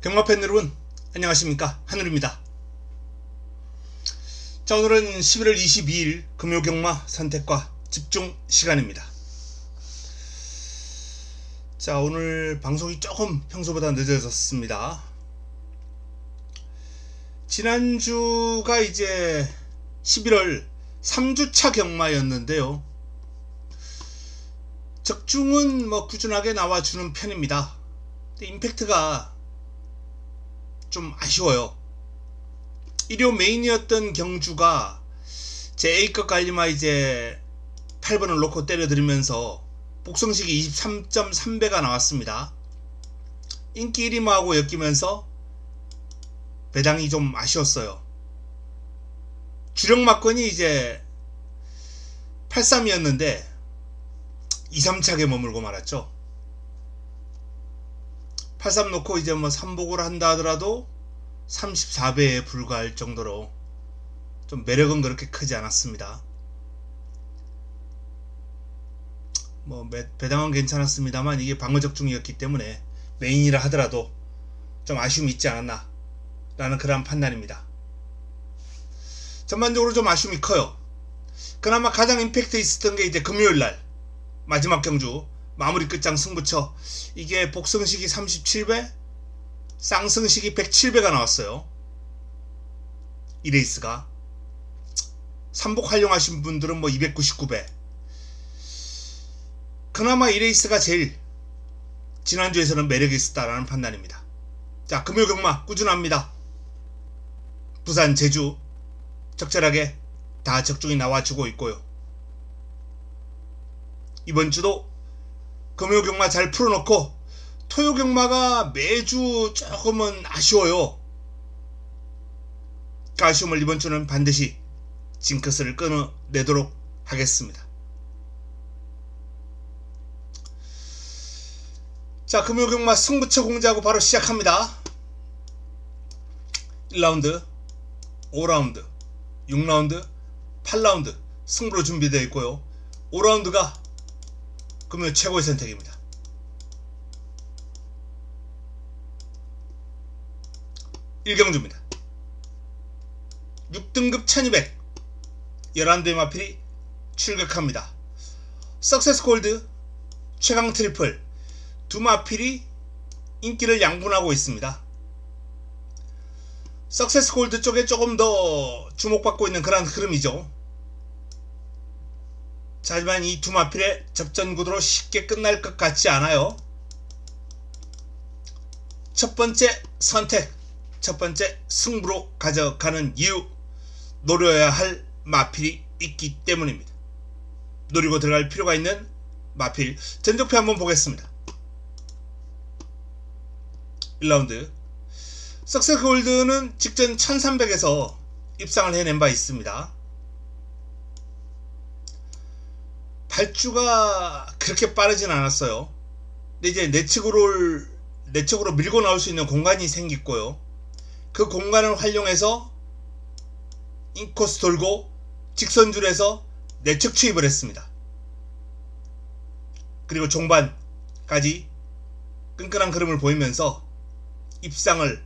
경마팬 여러분 안녕하십니까, 한울입니다. 자, 오늘은 11월 22일 금요경마 선택과 집중 시간입니다. 자, 오늘 방송이 조금 평소보다 늦어졌습니다. 지난주가 이제 11월 3주차 경마였는데요, 적중은 꾸준하게 나와주는 편입니다. 근데 임팩트가 좀 아쉬워요. 1호 메인이었던 경주가 제 A급 갈리마 이제 8번을 놓고 때려드리면서 복성식이 23.3배가 나왔습니다. 인기 1위마하고 엮이면서 배당이 좀 아쉬웠어요. 주력 막건이 이제 83이었는데 2, 3차게 머물고 말았죠. 83 놓고 이제 3복을 한다 하더라도 34배에 불과할 정도로 좀 매력은 그렇게 크지 않았습니다. 배당은 괜찮았습니다만 이게 방어적중이었기 때문에 메인이라 하더라도 좀 아쉬움이 있지 않았나 라는 그러한 판단입니다. 전반적으로 좀 아쉬움이 커요. 그나마 가장 임팩트 있었던 게 이제 금요일날 마지막 경주 마무리 끝장 승부처, 이게 복성식이 37배, 쌍승식이 107배가 나왔어요. 이 레이스가 3복 활용하신 분들은 299배. 그나마 이 레이스가 제일 지난주에서는 매력이 있었다라는 판단입니다. 자, 금요경마 꾸준합니다. 부산, 제주 적절하게 다 적중이 나와주고 있고요. 이번주도 금요경마 잘 풀어놓고 토요경마가 매주 조금은 아쉬워요. 그 아쉬움을 이번주는 반드시 징크스를 끊어내도록 하겠습니다. 자, 금요경마 승부처 공지하고 바로 시작합니다. 1라운드, 5라운드, 6라운드, 8라운드 승부로 준비되어 있고요. 5라운드가 금요 최고의 선택입니다. 1경주입니다. 6등급 1200 11대의 마필이 출격합니다. 석세스 골드, 최강 트리플 두 마필이 인기를 양분하고 있습니다. 석세스 골드 쪽에 조금 더 주목받고 있는 그런 흐름이죠. 자, 하지만 이 두 마필의 접전 구도로 쉽게 끝날 것 같지 않아요. 첫 번째 선택, 첫 번째 승부로 가져가는 이유, 노려야 할 마필이 있기 때문입니다. 노리고 들어갈 필요가 있는 마필, 전적표 한번 보겠습니다. 1라운드 석세스 골드는 직전 1300에서 입상을 해낸 바 있습니다. 발주가 그렇게 빠르진 않았어요. 근데 이제 내측으로 밀고 나올 수 있는 공간이 생겼고요. 그 공간을 활용해서 인코스 돌고 직선줄에서 내측 추입을 했습니다. 그리고 종반까지 끈끈한 흐름을 보이면서 입상을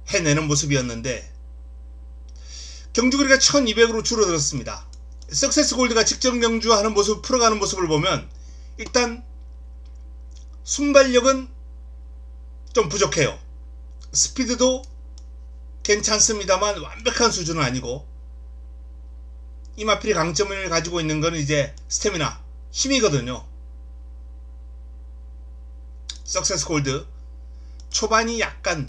해내는 모습이었는데 경주거리가 1200으로 줄어들었습니다. 석세스 골드가 직전 경주하는 모습, 풀어가는 모습을 보면 일단 순발력은 좀 부족해요. 스피드도 괜찮습니다만 완벽한 수준은 아니고, 이 마필이 강점을 가지고 있는 건 이제 스태미나, 힘이거든요. 석세스 골드 초반이 약간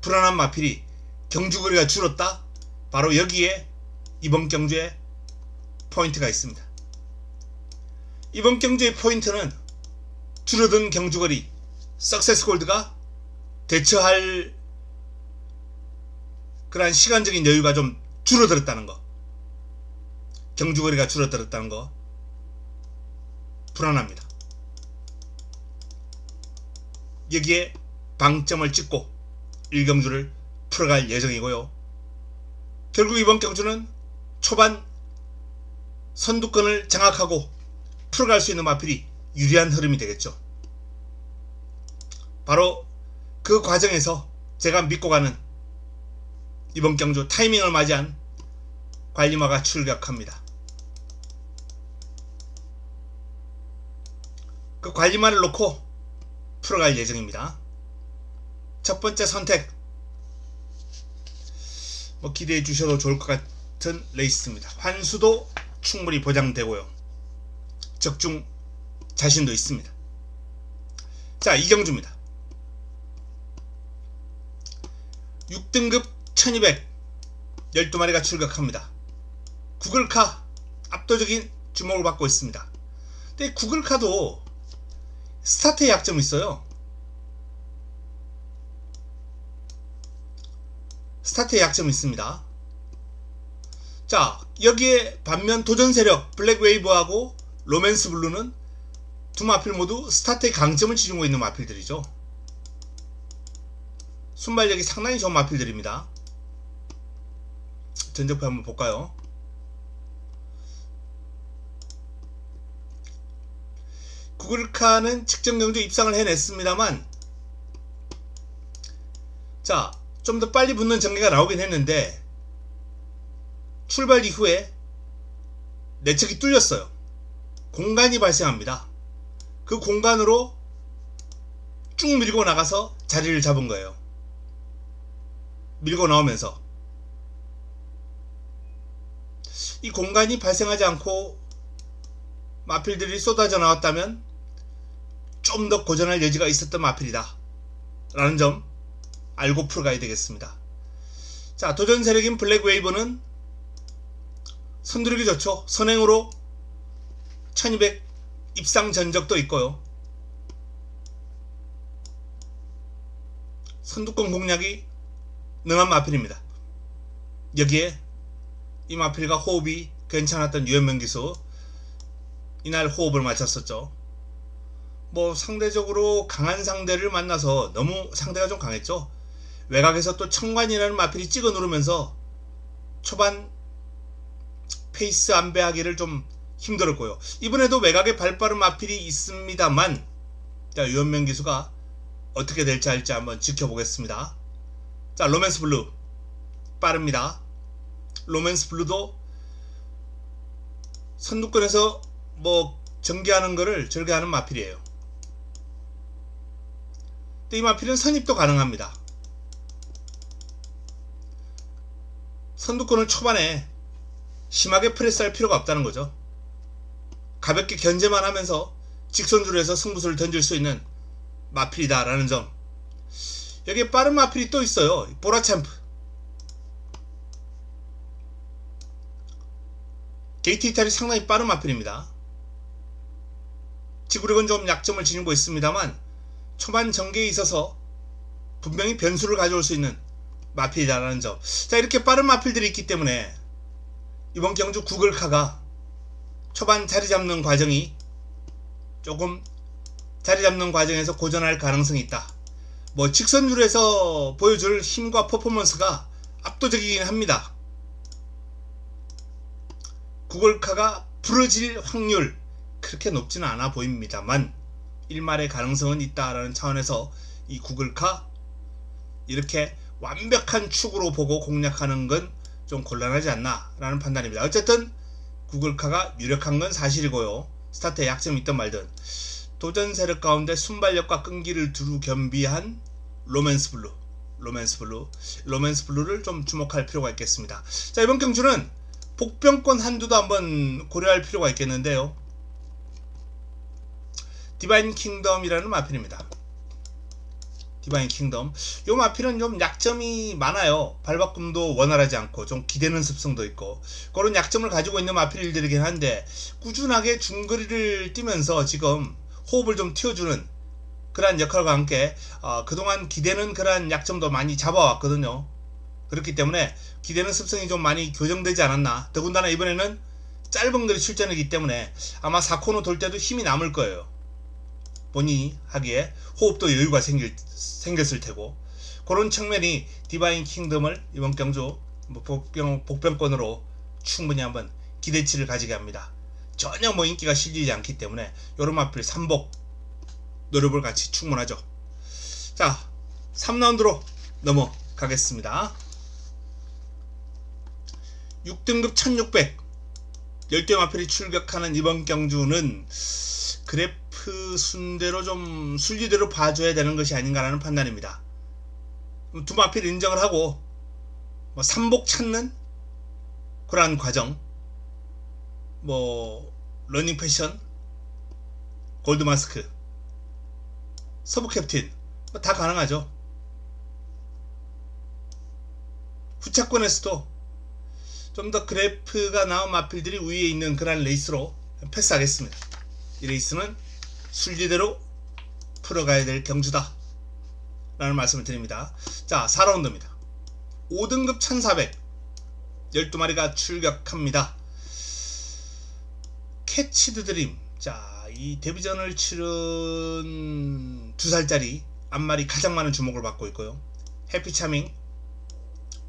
불안한 마필이 경주거리가 줄었다, 바로 여기에 이번 경주에 포인트가 있습니다. 이번 경주의 포인트는 줄어든 경주거리, 석세스 골드가 대처할 그러한 시간적인 여유가 좀 줄어들었다는 거, 경주거리가 줄어들었다는 거, 불안합니다. 여기에 방점을 찍고 1경주를 풀어갈 예정이고요. 결국 이번 경주는 초반 선두권을 장악하고 풀어갈 수 있는 마필이 유리한 흐름이 되겠죠. 바로 그 과정에서 제가 믿고 가는 이번 경주 타이밍을 맞이한 관리마가 출격합니다. 그 관리마를 놓고 풀어갈 예정입니다. 첫 번째 선택, 뭐 기대해 주셔도 좋을 것 같은 레이스입니다. 환수도 충분히 보장되고요. 적중 자신도 있습니다. 자, 이경주입니다. 6등급 1200 12마리가 출격합니다. 구글카 압도적인 주목을 받고 있습니다. 근데 구글카도 스타트에 약점이 있어요. 스타트에 약점이 있습니다. 자, 여기에 반면 도전세력 블랙웨이브하고 로맨스 블루는 두 마필 모두 스타트의 강점을 지니고 있는 마필들이죠. 순발력이 상당히 좋은 마필들입니다. 전적표 한번 볼까요? 구글카는 측정 경주 입상을 해냈습니다만, 자, 좀 더 빨리 붙는 전개가 나오긴 했는데 출발 이후에 내측이 뚫렸어요. 공간이 발생합니다. 그 공간으로 쭉 밀고 나가서 자리를 잡은 거예요. 밀고 나오면서 이 공간이 발생하지 않고 마필들이 쏟아져 나왔다면 좀 더 고전할 여지가 있었던 마필이다 라는 점 알고 풀어가야 되겠습니다. 자, 도전 세력인 블랙웨이브는 선두르기 좋죠. 선행으로 1200 입상 전적도 있고요. 선두권 공략이 능한 마필입니다. 여기에 이 마필과 호흡이 괜찮았던 유현명 기수, 이날 호흡을 맞췄었죠. 뭐 상대적으로 강한 상대를 만나서 너무 상대가 좀 강했죠. 외곽에서 또 청관이라는 마필이 찍어 누르면서 초반 페이스 안배하기를 좀 힘들었고요. 이번에도 외곽에 발빠른 마필이 있습니다만, 자, 유현명 기수가 어떻게 될지 할지 한번 지켜보겠습니다. 자, 로맨스 블루 빠릅니다. 로맨스 블루도 선두권에서 뭐 전개하는 거를 절개하는 마필이에요. 근데 이 마필은 선입도 가능합니다. 선두권을 초반에 심하게 프레스할 필요가 없다는 거죠. 가볍게 견제만 하면서 직선주로 해서 승부수를 던질 수 있는 마필이다 라는 점. 여기에 빠른 마필이 또 있어요. 보라챔프. 게이트 이탈이 상당히 빠른 마필입니다. 지구력은 좀 약점을 지니고 있습니다만 초반 전개에 있어서 분명히 변수를 가져올 수 있는 마필이다라는 점. 자, 이렇게 빠른 마필들이 있기 때문에 이번 경주 구글카가 초반 자리 잡는 과정이 조금 자리 잡는 과정에서 고전할 가능성이 있다. 뭐 직선줄에서 보여줄 힘과 퍼포먼스가 압도적이긴 합니다. 구글카가 부러질 확률 그렇게 높지는 않아 보입니다만 일말의 가능성은 있다라는 차원에서 이 구글카 이렇게 완벽한 축으로 보고 공략하는 건 좀 곤란하지 않나 라는 판단입니다. 어쨌든 구글카가 유력한 건 사실이고요. 스타트에 약점이 있던 말든 도전 세력 가운데 순발력과 끈기를 두루 겸비한 로맨스 블루를 좀 주목할 필요가 있겠습니다. 자, 이번 경주는 복병권 한두도 한번 고려할 필요가 있겠는데요. 디바인 킹덤이라는 마필입니다. 디바인 킹덤. 요 마필은 좀 약점이 많아요. 발바꿈도 원활하지 않고 좀 기대는 습성도 있고 그런 약점을 가지고 있는 마필들이긴 한데 꾸준하게 중거리를 뛰면서 지금 호흡을 좀 틔워주는 그러한 역할과 함께 그동안 기대는 그러한 약점도 많이 잡아왔거든요. 그렇기 때문에 기대는 습성이 좀 많이 교정되지 않았나. 더군다나 이번에는 짧은 거리 출전이기 때문에 아마 4코너 돌 때도 힘이 남을 거예요. 본인이 하기에 호흡도 여유가 생겼을 테고 그런 측면이 디바인 킹덤을 이번 경주 복병권으로 충분히 한번 기대치를 가지게 합니다. 전혀 뭐 인기가 실리지 않기 때문에 요런 마필 3복 노려볼 가치 충분하죠. 자, 3라운드로 넘어가겠습니다. 6등급 1600 10대 마필이 출격하는 이번 경주는 그래프 순대로 좀 순리대로 봐줘야 되는 것이 아닌가라는 판단입니다. 두 마필 인정을 하고 뭐 삼복 찾는 그러한 과정, 뭐 러닝 패션, 골드 마스크, 서브 캡틴 다 가능하죠. 후차권에서도 좀 더 그래프가 나온 마필들이 위에 있는 그런 레이스로 패스하겠습니다. 이 레이스는 순리대로 풀어가야 될 경주다 라는 말씀을 드립니다. 자, 4라운드입니다. 5등급 1400 12마리가 출격합니다. 캐치드 드림. 자, 이 데뷔전을 치른 2살짜리 앞말이 가장 많은 주목을 받고 있고요. 해피 차밍,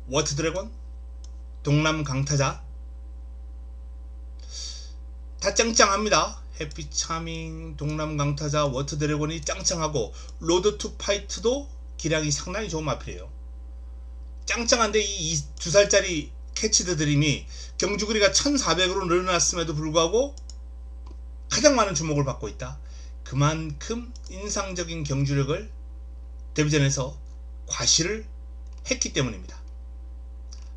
워트 드래곤, 동남 강타자 다 짱짱합니다. 해피 차밍, 동남 강타자, 워트 드래곤이 짱짱하고 로드 투 파이트도 기량이 상당히 좋은 마필이에요. 짱짱한데 이 2살짜리 캐치드 드림이 경주거리가 1400으로 늘어났음에도 불구하고 가장 많은 주목을 받고 있다. 그만큼 인상적인 경주력을 데뷔전에서 과시를 했기 때문입니다.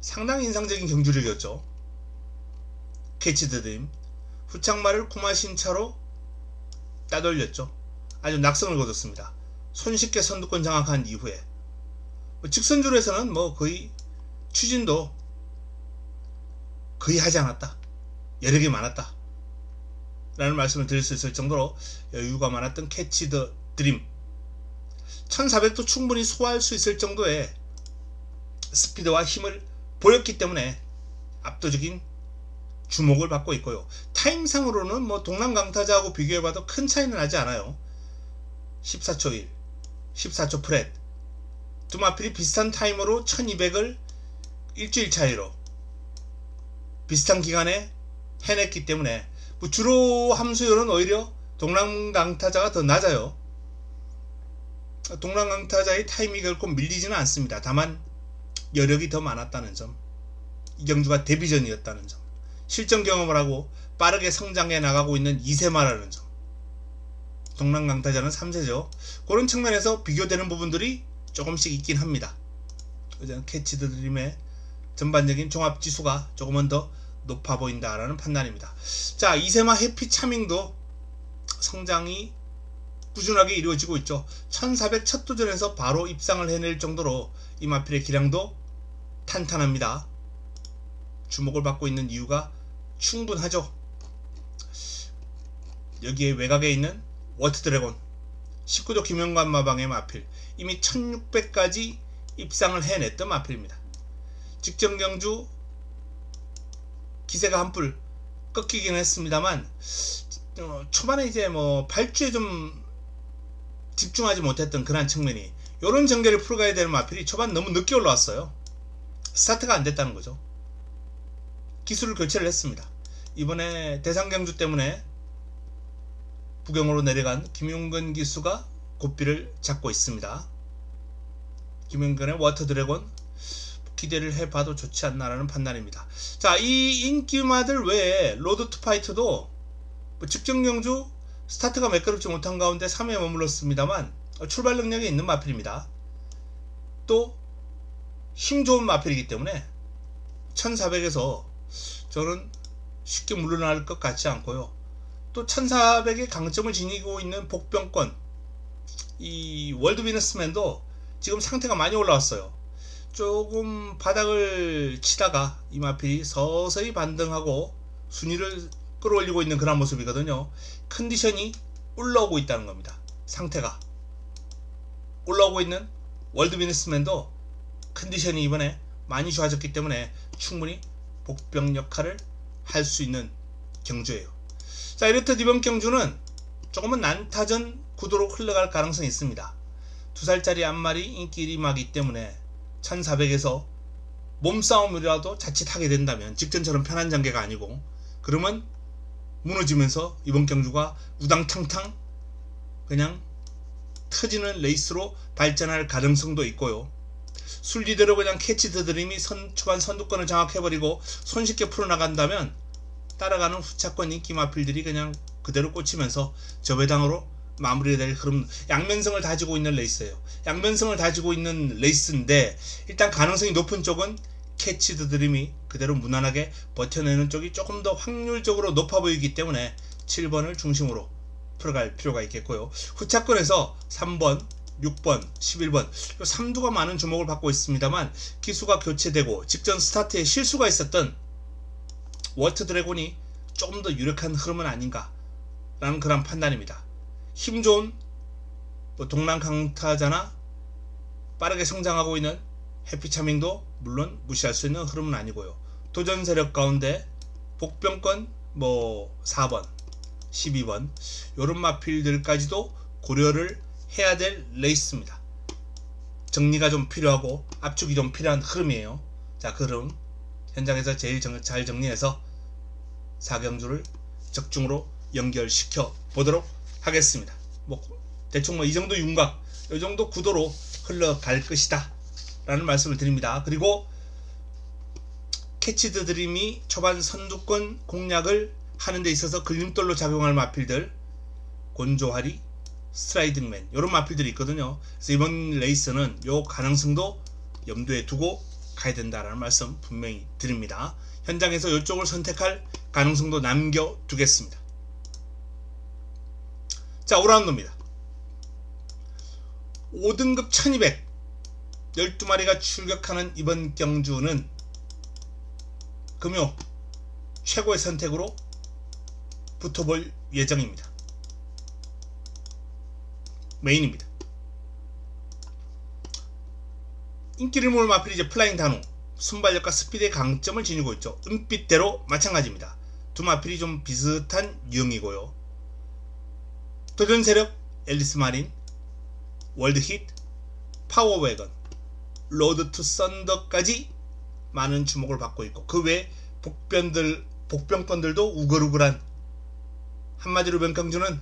상당히 인상적인 경주력이었죠. 캐치드 드림 후창말을 구마신차로 따돌렸죠. 아주 낙성을 거뒀습니다. 손쉽게 선두권 장악한 이후에 직선주로에서는 뭐 거의 추진도 거의 하지 않았다, 여력이 많았다 라는 말씀을 드릴 수 있을 정도로 여유가 많았던 캐치드 드림. 1400도 충분히 소화할 수 있을 정도의 스피드와 힘을 보였기 때문에 압도적인 주목을 받고 있고요. 타임상으로는 뭐 동남 강타자하고 비교해봐도 큰 차이는 나지 않아요. 14초 1, 14초 프렛. 두 마필이 비슷한 타임으로 1200을 일주일 차이로 비슷한 기간에 해냈기 때문에 뭐 주로 함수율은 오히려 동남 강타자가 더 낮아요. 동남 강타자의 타임이 결코 밀리지는 않습니다. 다만 여력이 더 많았다는 점, 이 경주가 데뷔전이었다는 점, 실전 경험을 하고 빠르게 성장해 나가고 있는 2세마라는 점, 동남 강타자는 3세죠. 그런 측면에서 비교되는 부분들이 조금씩 있긴 합니다. 캐치드 드림의 전반적인 종합지수가 조금은 더 높아 보인다라는 판단입니다. 자, 2세마 해피 차밍도 성장이 꾸준하게 이루어지고 있죠. 1400 첫 도전에서 바로 입상을 해낼 정도로 이 마필의 기량도 탄탄합니다. 주목을 받고 있는 이유가 충분하죠. 여기에 외곽에 있는 워트 드래곤 19도 김영관 마방의 마필, 이미 1600까지 입상을 해냈던 마필입니다. 직전 경주 기세가 한풀 꺾이긴 했습니다만 초반에 이제 뭐 발주에 좀 집중하지 못했던 그런 측면이, 이런 전개를 풀어가야 되는 마필이 초반 너무 늦게 올라왔어요. 스타트가 안 됐다는 거죠. 기술을 교체를 했습니다. 이번에 대상경주 때문에 부경으로 내려간 김용근 기수가 고삐를 잡고 있습니다. 김용근의 워터 드래곤 기대를 해봐도 좋지 않나라는 판단입니다. 자, 이 인기마들 외에 로드 투 파이트도 뭐 직전 경주 스타트가 매끄럽지 못한 가운데 3위에 머물렀습니다만 출발 능력이 있는 마필입니다. 또 힘 좋은 마필이기 때문에 1400에서 저는 쉽게 물러날 것 같지 않고요. 또 1400의 강점을 지니고 있는 복병권, 이 월드 비너스맨도 지금 상태가 많이 올라왔어요. 조금 바닥을 치다가 이 마필이 서서히 반등하고 순위를 끌어올리고 있는 그런 모습이거든요. 컨디션이 올라오고 있다는 겁니다. 상태가 올라오고 있는 월드 비너스맨도 컨디션이 이번에 많이 좋아졌기 때문에 충분히 복병 역할을 할 수 있는 경주예요. 자, 이렇듯 이번 경주는 조금은 난타전 구도로 흘러갈 가능성이 있습니다. 2살짜리 앞말이 인기 1위마기 때문에 1400에서 몸싸움이라도 자칫 하게 된다면, 직전처럼 편한 전개가 아니고, 그러면 무너지면서 이번 경주가 우당탕탕 그냥 터지는 레이스로 발전할 가능성도 있고요. 순리대로 그냥 캐치 더 드림이 초반 선두권을 장악해버리고 손쉽게 풀어나간다면 따라가는 후차권 인기 마필들이 그냥 그대로 꽂히면서 저배당으로 마무리될 흐름, 양면성을 다지고 있는 레이스예요. 양면성을 다지고 있는 레이스인데 일단 가능성이 높은 쪽은 캐치 더 드림이 그대로 무난하게 버텨내는 쪽이 조금 더 확률적으로 높아 보이기 때문에 7번을 중심으로 풀어갈 필요가 있겠고요. 후차권에서 3번, 6번, 11번 요 3두가 많은 주목을 받고 있습니다만 기수가 교체되고 직전 스타트에 실수가 있었던 워터 드래곤이 조금 더 유력한 흐름은 아닌가 라는 그런 판단입니다. 힘 좋은 동남 강타자나 빠르게 성장하고 있는 해피차밍도 물론 무시할 수 있는 흐름은 아니고요. 도전 세력 가운데 복병권 4번, 12번 요런 마필들까지도 고려를 해야 될 레이스입니다. 정리가 좀 필요하고 압축이 좀 필요한 흐름이에요. 자, 그 흐름 현장에서 제일 잘 정리해서 4경주를 적중으로 연결시켜 보도록 하겠습니다. 대충 이 정도 윤곽, 이 정도 구도로 흘러갈 것이다 라는 말씀을 드립니다. 그리고 캐치 더 드림이 초반 선두권 공략을 하는 데 있어서 걸림돌로 작용할 마필들 곤조하리, 스트라이딩맨 이런 마필들이 있거든요. 그래서 이번 레이스는 요 가능성도 염두에 두고 가야 된다라는 말씀 분명히 드립니다. 현장에서 이쪽을 선택할 가능성도 남겨두겠습니다. 자, 5라운드입니다. 5등급 1200 12마리가 출격하는 이번 경주는 금요 최고의 선택으로 붙어볼 예정입니다. 메인입니다. 인기를 모을 마필이 이제 플라잉 단우, 순발력과 스피드의 강점을 지니고 있죠. 은빛대로 마찬가지입니다. 두 마필이 좀 비슷한 유형이고요. 도전 세력 앨리스 마린, 월드힛, 파워웨건, 로드 투 썬더까지 많은 주목을 받고 있고 그 외에 복병권들도 우글우글한, 한마디로 변경주는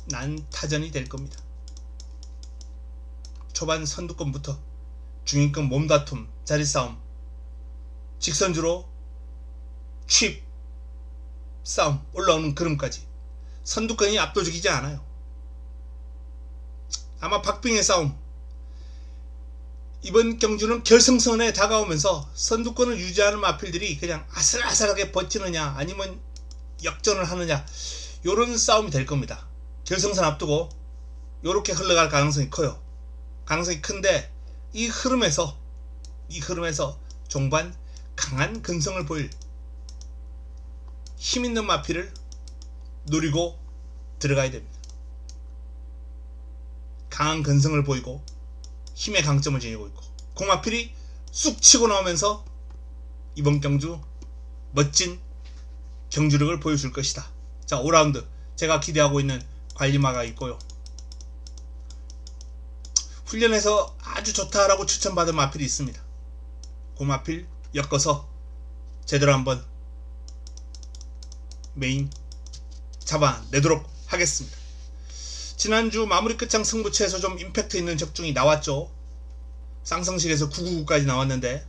난타전이 될 겁니다. 초반 선두권부터 중위권 몸다툼, 자리싸움, 직선주로 칩 싸움 올라오는 그림까지 선두권이 압도적이지 않아요. 아마 박빙의 싸움, 이번 경주는 결승선에 다가오면서 선두권을 유지하는 마필들이 그냥 아슬아슬하게 버티느냐 아니면 역전을 하느냐 요런 싸움이 될 겁니다. 결승선 앞두고 요렇게 흘러갈 가능성이 커요. 가능성이 큰데 이 흐름에서 종반 강한 근성을 보일 힘있는 마필을 노리고 들어가야 됩니다. 강한 근성을 보이고 힘의 강점을 지니고 있고 공마필이 쑥 치고 나오면서 이번 경주 멋진 경주력을 보여줄 것이다. 자, 5라운드 제가 기대하고 있는 관리마가 있고요. 훈련에서 아주 좋다라고 추천받은 마필이 있습니다. 그 마필 엮어서 제대로 한번 메인 잡아내도록 하겠습니다. 지난주 마무리 끝장 승부처에서 좀 임팩트 있는 적중이 나왔죠. 쌍성식에서 999까지 나왔는데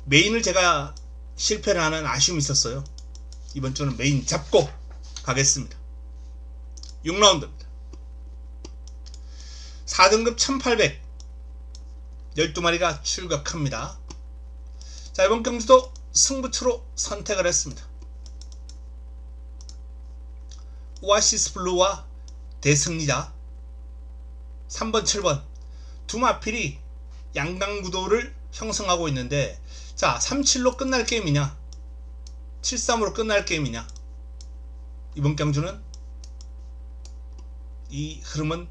메인을 제가 실패를 하는 아쉬움이 있었어요. 이번 주는 메인 잡고 가겠습니다. 6라운드입니다. 4등급 1800 12마리가 출격합니다. 자, 이번 경주도 승부처로 선택을 했습니다. 오아시스 블루와 대승리자 3번 7번 두 마필이 양강구도를 형성하고 있는데, 자, 3-7로 끝날 게임이냐 7-3으로 끝날 게임이냐, 이번 경주는 이 흐름은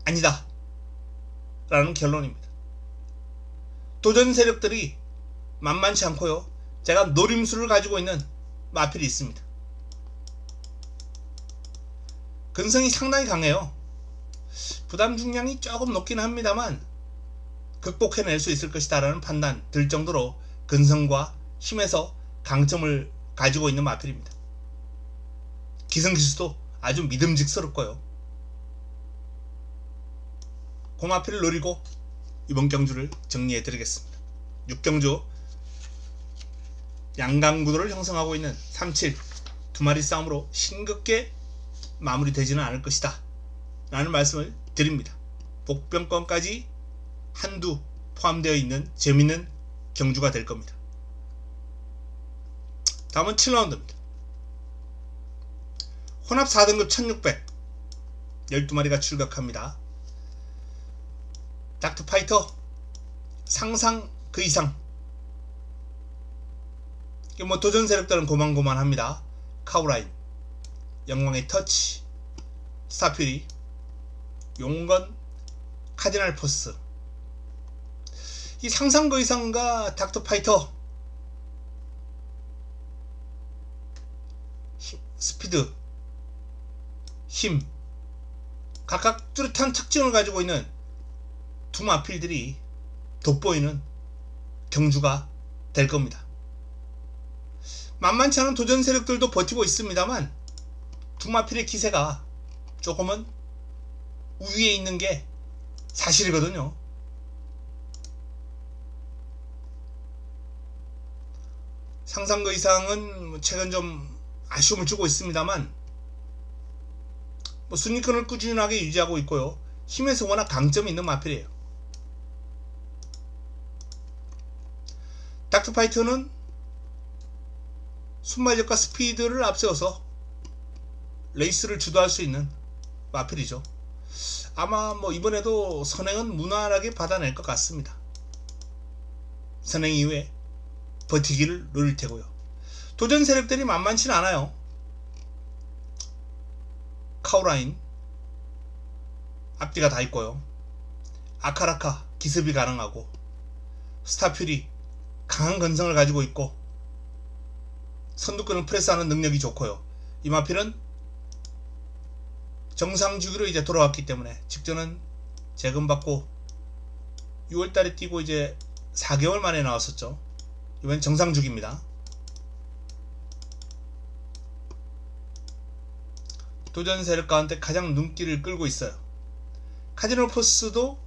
아니다 라는 결론입니다. 도전 세력들이 만만치 않고요. 제가 노림수를 가지고 있는 마필이 있습니다. 근성이 상당히 강해요. 부담 중량이 조금 높긴 합니다만 극복해낼 수 있을 것이다 라는 판단 들 정도로 근성과 힘에서 강점을 가지고 있는 마필입니다. 기성기수도 아주 믿음직스럽고요. 그 마필을 노리고 이번 경주를 정리해 드리겠습니다. 6경주 양강구도를 형성하고 있는 37 두 마리 싸움으로 싱겁게 마무리되지는 않을 것이다 라는 말씀을 드립니다. 복병권까지 한두 포함되어 있는 재밌는 경주가 될 겁니다. 다음은 7라운드입니다. 혼합 4등급 1600 12마리가 출격합니다. 닥터파이터 상상 그 이상. 뭐 도전 세력들은 고만고만합니다. 카우라인, 영광의 터치, 스타퓨리, 용건, 카디날 포스. 이 상상 그 이상과 닥터파이터, 스피드, 힘, 각각 뚜렷한 특징을 가지고 있는 두 마필들이 돋보이는 경주가 될 겁니다. 만만치 않은 도전 세력들도 버티고 있습니다만 두 마필의 기세가 조금은 우위에 있는 게 사실이거든요. 상상 그 이상은 최근 좀 아쉬움을 주고 있습니다만 뭐 순위권을 꾸준하게 유지하고 있고요. 힘에서 워낙 강점이 있는 마필이에요. 닥터파이터는 순발력과 스피드를 앞세워서 레이스를 주도할 수 있는 마필이죠. 아마 뭐 이번에도 선행은 무난하게 받아낼 것 같습니다. 선행 이후에 버티기를 노릴 테고요. 도전 세력들이 만만치는 않아요. 카우라인 앞뒤가 다 있고요. 아카라카 기습이 가능하고, 스타퓨리 강한 건성을 가지고 있고, 선두권을 프레스하는 능력이 좋고요. 이 마필은 정상 주기로 이제 돌아왔기 때문에 직전은 재검받고 6월달에 뛰고 이제 4개월 만에 나왔었죠. 이번 정상 주기입니다. 도전 세력 가운데 가장 눈길을 끌고 있어요. 카디널 포스도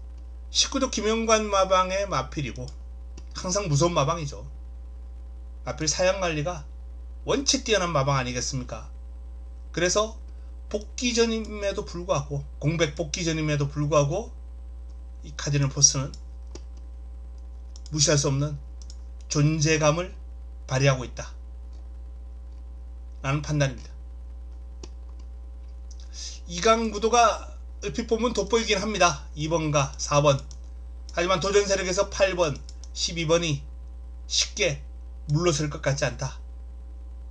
19도 김영관 마방의 마필이고 항상 무서운 마방이죠. 마필 사양관리가 원체 뛰어난 마방 아니겠습니까? 그래서 복귀전임에도 불구하고, 공백 복귀전임에도 불구하고 이 카디널 포스는 무시할 수 없는 존재감을 발휘하고 있다 라는 판단입니다. 2강 구도가 얼핏 보면 돋보이긴 합니다. 2번과 4번. 하지만 도전 세력에서 8번, 12번이 쉽게 물러설 것 같지 않다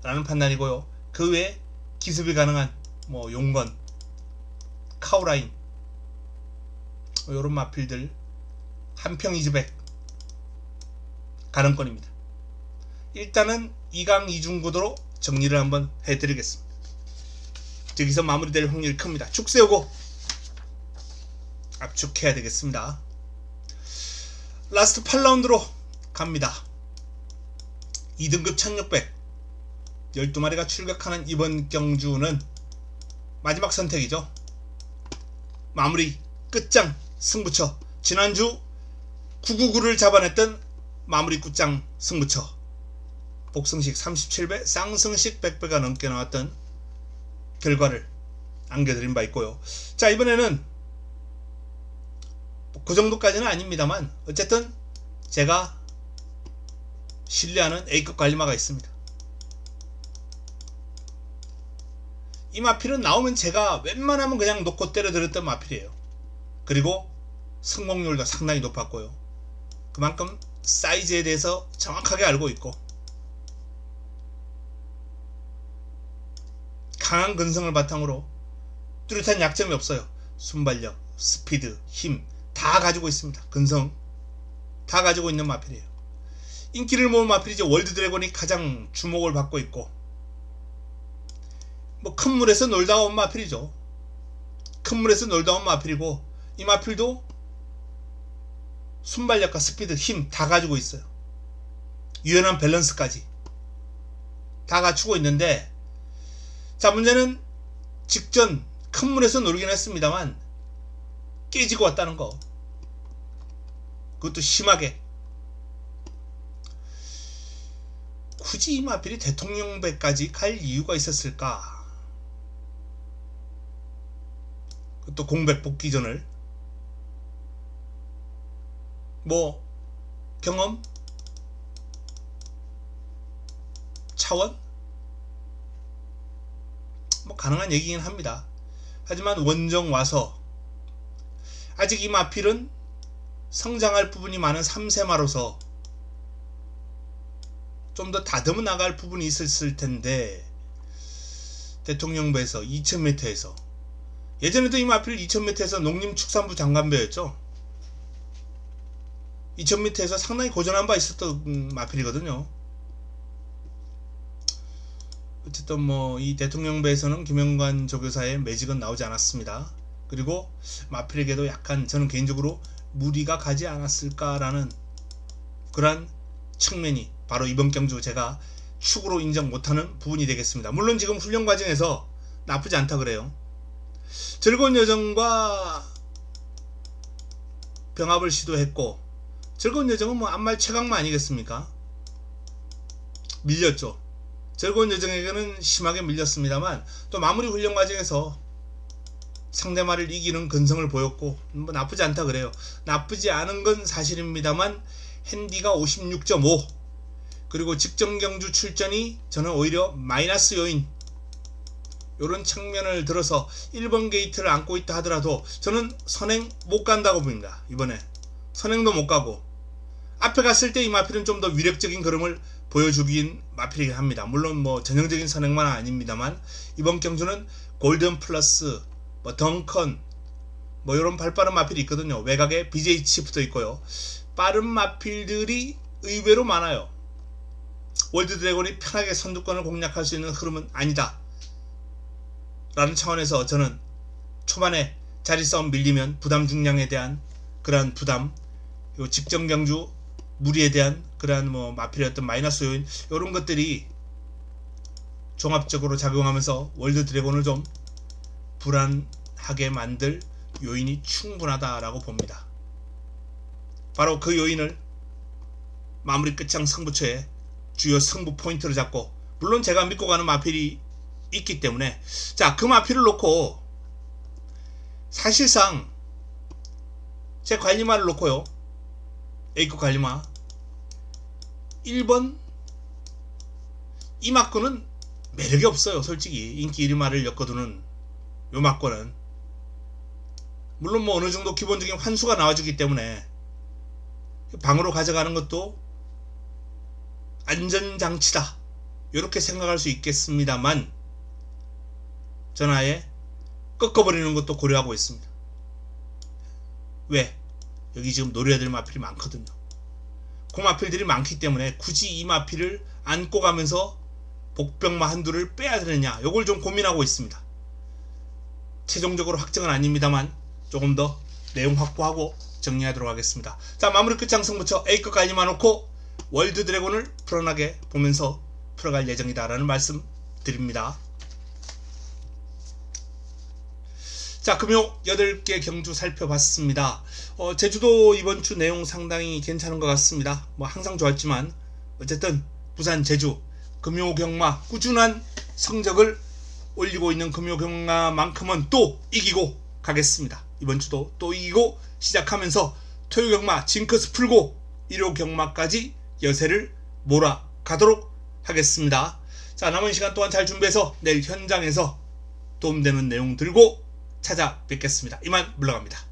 라는 판단이고요. 그 외에 기습이 가능한 뭐 용건, 카우라인, 요런 마필들 한평 2주백 가능권입니다. 일단은 2강 2중 구도로 정리를 한번 해드리겠습니다. 여기서 마무리될 확률이 큽니다. 축 세우고 압축해야 되겠습니다. 라스트 8라운드로 갑니다. 2등급 1600 12마리가 출격하는 이번 경주는 마지막 선택이죠. 마무리 끝장 승부처. 지난주 999를 잡아냈던 마무리 끝장 승부처. 복승식 37배, 쌍승식 100배가 넘게 나왔던 결과를 안겨드린 바 있고요. 자, 이번에는 그 정도까지는 아닙니다만 어쨌든 제가 신뢰하는 A급 관리마가 있습니다. 이 마필은 나오면 제가 웬만하면 그냥 놓고 때려들었던 마필이에요. 그리고 성공률도 상당히 높았고요. 그만큼 사이즈에 대해서 정확하게 알고 있고 강한 근성을 바탕으로 뚜렷한 약점이 없어요. 순발력, 스피드, 힘 다 가지고 있습니다. 근성 다 가지고 있는 마필이에요. 인기를 모은 마필이죠. 월드 드래곤이 가장 주목을 받고 있고, 뭐 큰 물에서 놀다 온 마필이죠. 큰 물에서 놀다 온 마필이고, 이 마필도 순발력과 스피드, 힘 다 가지고 있어요. 유연한 밸런스까지 다 갖추고 있는데, 자, 문제는 직전 큰 물에서 놀긴 했습니다만 깨지고 왔다는 거. 그것도 심하게. 굳이 이마필이 대통령배까지 갈 이유가 있었을까? 그것도 공백 복귀전을 뭐 경험 차원 뭐 가능한 얘기긴 합니다. 하지만 원정 와서 아직 이 마필은 성장할 부분이 많은 3세마로서 좀 더 다듬어 나갈 부분이 있었을 텐데, 대통령배에서 2000m에서 예전에도 이 마필 2000m에서 농림축산부 장관배였죠. 2000m에서 상당히 고전한 바 있었던 마필이거든요. 어쨌든 뭐 이 대통령배에서는 김영관 조교사의 매직은 나오지 않았습니다. 그리고 마필에게도 약간 저는 개인적으로 무리가 가지 않았을까라는 그러한 측면이 바로 이번 경주 제가 축으로 인정 못하는 부분이 되겠습니다. 물론 지금 훈련 과정에서 나쁘지 않다 그래요. 즐거운 여정과 병합을 시도했고, 즐거운 여정은 뭐 안말 최강마 아니겠습니까? 밀렸죠. 즐거운 여정에게는 심하게 밀렸습니다만 또 마무리 훈련 과정에서 상대말을 이기는 근성을 보였고, 뭐 나쁘지 않다 그래요. 나쁘지 않은 건 사실입니다만 핸디가 56.5 그리고 직전 경주 출전이 저는 오히려 마이너스 요인, 요런 측면을 들어서 1번 게이트를 안고 있다 하더라도 저는 선행 못 간다고 봅니다. 이번에 선행도 못 가고, 앞에 갔을 때 이 마필은 좀 더 위력적인 걸음을 보여주긴 마필이긴 합니다. 물론 뭐 전형적인 선행만 아닙니다만 이번 경주는 골든 플러스, 뭐 덩컨, 뭐 이런 발빠른 마필이 있거든요. 외곽에 BJ치 붙어 있고요. 빠른 마필들이 의외로 많아요. 월드 드래곤이 편하게 선두권을 공략할 수 있는 흐름은 아니다 라는 차원에서 저는 초반에 자리 싸움 밀리면 부담 중량에 대한 그러한 부담, 요 직전 경주 무리에 대한 그러한 뭐 마필의 어떤 마이너스 요인, 이런 것들이 종합적으로 작용하면서 월드 드래곤을 좀 불안하게 만들 요인이 충분하다라고 봅니다. 바로 그 요인을 마무리 끝장 승부처에 주요 승부 포인트를 잡고, 물론 제가 믿고 가는 마필이 있기 때문에, 자, 그 마필을 놓고 사실상 제 관리마를 놓고요, A급 관리마 1번 이 막고는 매력이 없어요. 솔직히 인기 1위마를 엮어두는 요 막고는, 물론 뭐 어느정도 기본적인 환수가 나와주기 때문에 방으로 가져가는 것도 안전장치다 이렇게 생각할 수 있겠습니다만, 전 아예 꺾어버리는 것도 고려하고 있습니다. 왜? 여기 지금 노려야 될 마필이 많거든요. 그 마필들이 많기 때문에 굳이 이 마필을 안고 가면서 복병마 한두를 빼야 되느냐, 요걸 좀 고민하고 있습니다. 최종적으로 확정은 아닙니다만 조금 더 내용 확보하고 정리하도록 하겠습니다. 자, 마무리 끝장 승부처 A급 관리마 놓고 월드 드래곤을 불안하게 보면서 풀어갈 예정이다라는 말씀 드립니다. 자, 금요 8개 경주 살펴봤습니다. 제주도 이번 주 내용 상당히 괜찮은 것 같습니다. 뭐 항상 좋았지만 어쨌든 부산, 제주, 금요 경마 꾸준한 성적을 올리고 있는 금요 경마만큼은 또 이기고 가겠습니다. 이번 주도 또 이기고 시작하면서 토요 경마 징크스 풀고 일요 경마까지 여세를 몰아가도록 하겠습니다. 자, 남은 시간 동안 잘 준비해서 내일 현장에서 도움되는 내용 들고 찾아뵙겠습니다. 이만 물러갑니다.